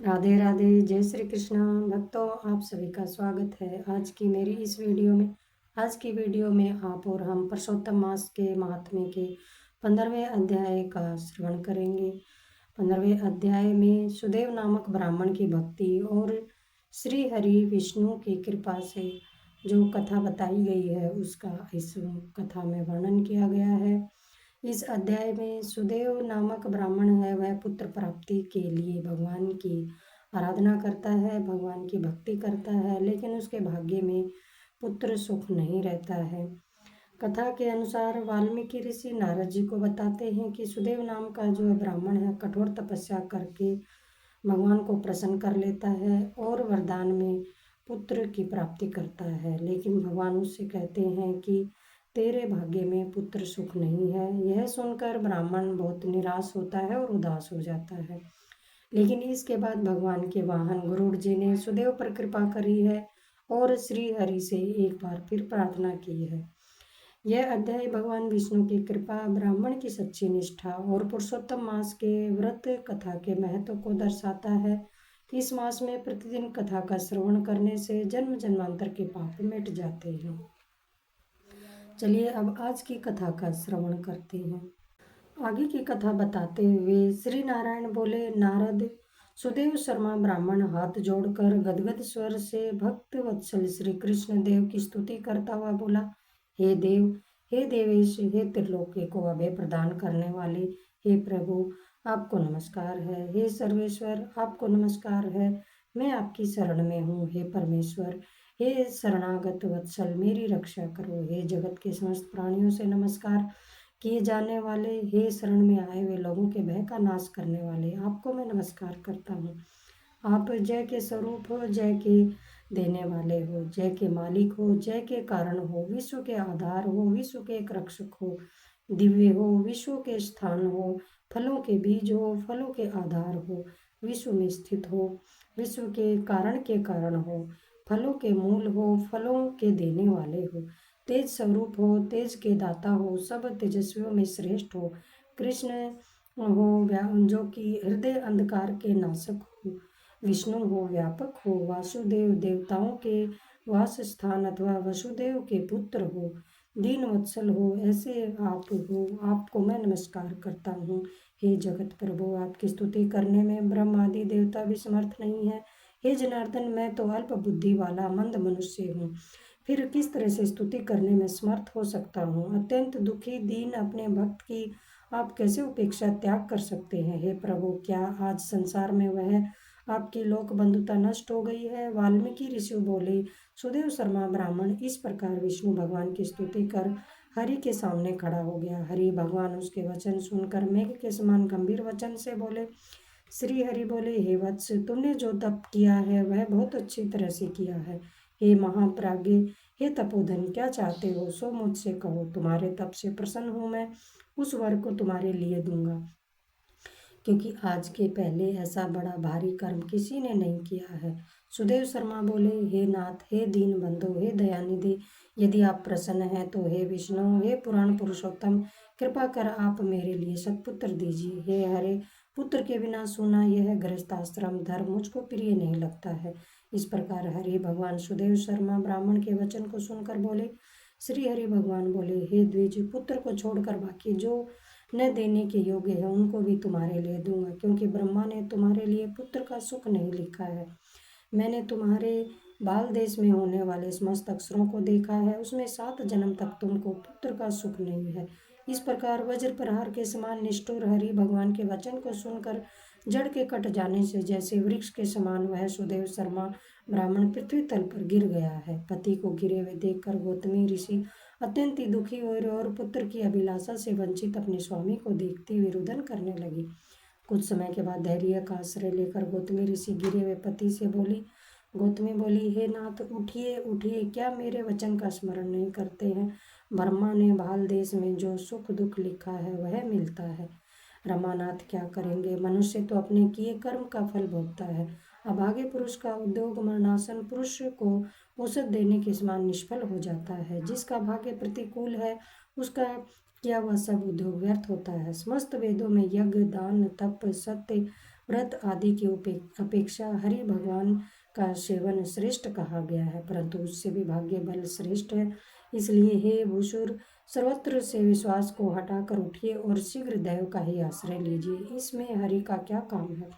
राधे राधे, जय श्री कृष्ण। भक्तों, आप सभी का स्वागत है आज की मेरी इस वीडियो में। आज की वीडियो में आप और हम पुरुषोत्तम मास के महात्म्य के 15वें अध्याय का श्रवण करेंगे। 15वें अध्याय में सुदेव नामक ब्राह्मण की भक्ति और श्री हरि विष्णु की कृपा से जो कथा बताई गई है उसका इस कथा में वर्णन किया गया है। इस अध्याय में सुदेव नामक ब्राह्मण है, वह पुत्र प्राप्ति के लिए भगवान की आराधना करता है, भगवान की भक्ति करता है, लेकिन उसके भाग्य में पुत्र सुख नहीं रहता है। कथा के अनुसार वाल्मीकि ऋषि नारद जी को बताते हैं कि सुदेव नाम का जो ब्राह्मण है कठोर तपस्या करके भगवान को प्रसन्न कर लेता है और वरदान में पुत्र की प्राप्ति करता है, लेकिन भगवान उससे कहते हैं कि तेरे भाग्य में पुत्र सुख नहीं है। यह सुनकर ब्राह्मण बहुत निराश होता है और उदास हो जाता है। लेकिन इसके बाद भगवान के वाहन गरुड़ जी ने सुदेव पर कृपा करी है और श्री हरि से एक बार फिर प्रार्थना की है। यह अध्याय भगवान विष्णु की कृपा, ब्राह्मण की सच्ची निष्ठा और पुरुषोत्तम मास के व्रत कथा के महत्व को दर्शाता है। इस मास में प्रतिदिन कथा का श्रवण करने से जन्म जन्मांतर के पाप मिट जाते हैं। चलिए अब आज की कथा का श्रवण करते हैं। आगे की कथा बताते हुए श्री नारायण बोले, नारद, सुदेव शर्मा ब्राह्मण हाथ जोड़कर गदगद स्वर से भक्त वत्सल श्री कृष्ण देव की स्तुति करता हुआ बोला, हे देव, हे देवेश, हे त्रिलोकी को अभय प्रदान करने वाले, हे प्रभु, आपको नमस्कार है। हे सर्वेश्वर, आपको नमस्कार है। मैं आपकी शरण में हूँ। हे परमेश्वर, हे शरणागत वत्सल, मेरी रक्षा करो। हे जगत के समस्त प्राणियों से नमस्कार किए जाने वाले, हे शरण में आए हुए लोगों के भय का नाश करने वाले, आपको मैं नमस्कार करता हूँ। आप जय के स्वरूप हो, जय के देने वाले हो, जय के मालिक हो, जय के कारण हो, विश्व के आधार हो, विश्व के एक रक्षक हो, दिव्य हो, विश्व के स्थान हो, फलों के बीज हो, फलों के आधार हो, विश्व में स्थित हो, विश्व के कारण हो, फलों के मूल हो, फलों के देने वाले हो, तेज स्वरूप हो, तेज के दाता हो, सब तेजस्वियों में श्रेष्ठ हो, कृष्ण हो जो कि हृदय अंधकार के नाशक हो, विष्णु हो, व्यापक हो, वासुदेव देवताओं के वास स्थान अथवा वसुदेव के पुत्र हो, दीन वत्सल हो, ऐसे आप हो, आपको मैं नमस्कार करता हूँ। हे जगत प्रभु, आपकी स्तुति करने में ब्रह्म आदि देवता भी समर्थ नहीं है। हे जनार्दन, मैं तो अल्प बुद्धि वाला मंद मनुष्य हूँ, फिर किस तरह से स्तुति करने में समर्थ हो सकता हूँ। अत्यंत दुखी दीन अपने भक्त की आप कैसे उपेक्षा त्याग कर सकते हैं। हे प्रभु, क्या आज संसार में वह आपकी लोक बंधुता नष्ट हो गई है। वाल्मीकि ऋषि बोले, सुदेव शर्मा ब्राह्मण इस प्रकार विष्णु भगवान की स्तुति कर हरि के सामने खड़ा हो गया। हरि भगवान उसके वचन सुनकर मेघ के समान गंभीर वचन से बोले। श्री हरि बोले, हे वत्स, तुमने जो तप किया है वह बहुत अच्छी तरह से किया है। हे महाप्राज्ञ, हे तपोधन, क्या चाहते हो सो मुझसे कहो। तुम्हारे तप से प्रसन्न हूँ मैं, उस वर को तुम्हारे लिए दूंगा, क्योंकि आज के पहले ऐसा बड़ा भारी कर्म किसी ने नहीं किया है। सुदेव शर्मा बोले, हे नाथ, हे दीन बंधु, हे दयानिधि, यदि आप प्रसन्न हैं तो हे विष्णु, हे पुराण पुरुषोत्तम, कृपा कर आप मेरे लिए सत्पुत्र दीजिए। हे हरे, पुत्र के बिना सोना यह गृहस्थाश्रम धर्म मुझको प्रिय नहीं लगता है। इस प्रकार हरि भगवान सुदेव शर्मा ब्राह्मण के वचन को सुनकर बोले। श्री हरि भगवान बोले, हे द्विज, पुत्र को छोड़कर बाकी जो न देने के योग्य है उनको भी तुम्हारे लिए दूंगा, क्योंकि ब्रह्मा ने तुम्हारे लिए पुत्र का सुख नहीं लिखा है। मैंने तुम्हारे बाल देश में होने वाले समस्त अक्षरों को देखा है, उसमें 7 जन्म तक तुमको पुत्र का सुख नहीं है। इस प्रकार वज्र प्रहार के समान निष्ठुर हरि भगवान के वचन को सुनकर जड़ के कट जाने से जैसे वृक्ष के समान वह सुदेव शर्मा ब्राह्मण पृथ्वी तल पर गिर गया है। पति को गिरे हुए देखकर गौतमी ऋषि अत्यंत ही दुखी हुए और पुत्र की अभिलाषा से वंचित अपने स्वामी को देखते हुए रुदन करने लगी। कुछ समय के बाद धैर्य का आश्रय लेकर गौतमी ऋषि गिरे हुए पति से बोली। गौतमी बोली, हे नाथ, उठिए उठिए, क्या मेरे वचन का स्मरण नहीं करते हैं। ब्रह्मा ने भाल देश में जो सुख दुख लिखा है वह मिलता है। रमानाथ क्या करेंगे, मनुष्य तो अपने किए कर्म का फल भोगता है। अभागे पुरुष का उद्योग मरणासन पुरुष को औसत देने के समान निष्फल हो जाता है। जिसका भाग्य प्रतिकूल है उसका किया हुआ सब उद्योग व्यर्थ होता है। समस्त वेदों में यज्ञ दान तप सत्य व्रत आदि की अपेक्षा हरि भगवान का सेवन श्रेष्ठ कहा गया है, परंतु उससे भी भाग्य बल श्रेष्ठ है। इसलिए हे भूसुर, सर्वत्र से विश्वास को हटाकर उठिए और शीघ्र दैव का ही आश्रय लीजिए। इसमें हरि का क्या काम है।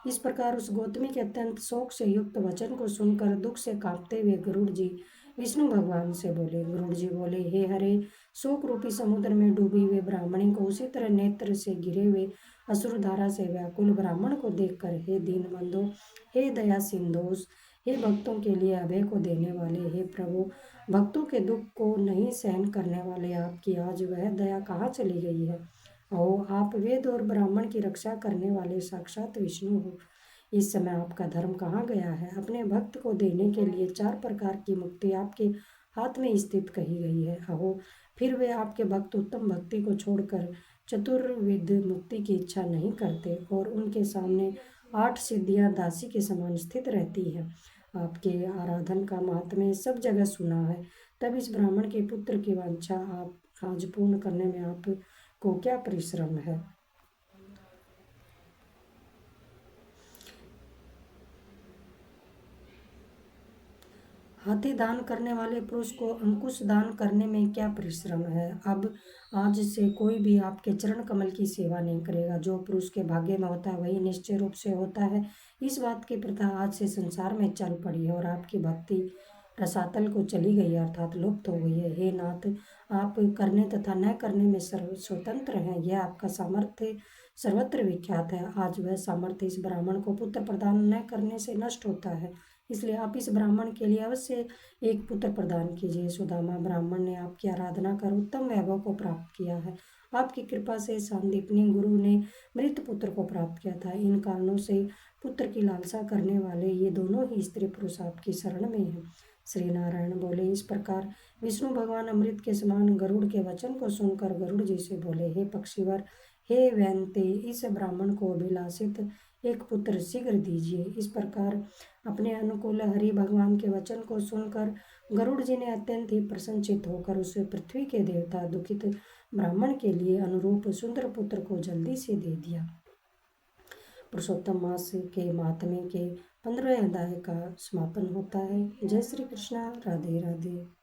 इस प्रकार उस गौतमी के अत्यंत शोक से युक्त वचन को सुनकर दुख से कांपते हुए गरुड़ जी विष्णु भगवान से बोले। गरुड़ जी बोले, हे हरे, शोक रूपी समुद्र में डूबी हुए ब्राह्मणी को उसी तरह नेत्र से गिरे हुए असुर धारा से व्याकुल ब्राह्मण को देखकर, हे दीन बंधो, हे दया सिंधोष, हे भक्तों के लिए अभय को देने वाले, हे प्रभु, भक्तों के दुख को नहीं सहन करने वाले आपकी आज वह दया कहाँ चली गई है। अहो, आप वेद और ब्राह्मण की रक्षा करने वाले साक्षात विष्णु हो। इस समय आपका धर्म कहाँ गया है। अपने भक्त को देने के लिए 4 प्रकार की मुक्ति आपके हाथ में स्थित कही गई है। अहो, फिर वे आपके भक्त उत्तम भक्ति को छोड़कर चतुर्विध मुक्ति की इच्छा नहीं करते और उनके सामने 8 सिद्धियां दासी के समान स्थित रहती है। आपके आराधन का महात्म्य सब जगह सुना है, तब इस ब्राह्मण के पुत्र की वांछा आप आज पूर्ण करने में आपको क्या परिश्रम है। हाथी दान करने वाले पुरुष को अंकुश दान करने में क्या परिश्रम है। अब आज से कोई भी आपके चरण कमल की सेवा नहीं करेगा। जो पुरुष के भाग्य में होता है वही निश्चय रूप से होता है। इस बात की प्रथा आज से संसार में चल पड़ी है और आपकी भक्ति रसातल को चली गई है, अर्थात लुप्त हो गई है। हे नाथ, आप करने तथा न करने में सर्व स्वतंत्र हैं। यह आपका सामर्थ्य सर्वत्र विख्यात है। आज वह सामर्थ्य इस ब्राह्मण को पुत्र प्रदान न करने से नष्ट होता है। इसलिए आप इस ब्राह्मण के लिए अवश्य एक पुत्र प्रदान कीजिए। सुदामा ब्राह्मण ने आपकी आराधना कर उत्तम वैभव को प्राप्त किया है। आपकी कृपा से सांदीपनी गुरु ने मृत पुत्र को प्राप्त किया था। इन कारणों से पुत्र की लालसा करने वाले ये दोनों ही स्त्री पुरुष आपकी शरण में हैं। श्री नारायण बोले। इस प्रकार विष्णु भगवान अमृत के समान गरुड़ के वचन को सुनकर गरुड़ जी से बोले, हे पक्षीवर, हे वैनते, इस ब्राह्मण को अभिलाषित एक पुत्र शीघ्र दीजिए। इस प्रकार अपने अनुकूल हरि भगवान के वचन को सुनकर गरुड़ जी ने अत्यंत ही प्रसन्नचित होकर उस पृथ्वी के देवता दुखित ब्राह्मण के लिए अनुरूप सुंदर पुत्र को जल्दी से दे दिया। पुरुषोत्तम मास के महात्म्य के 15वें अध्याय का समापन होता है। जय श्री कृष्णा। राधे राधे।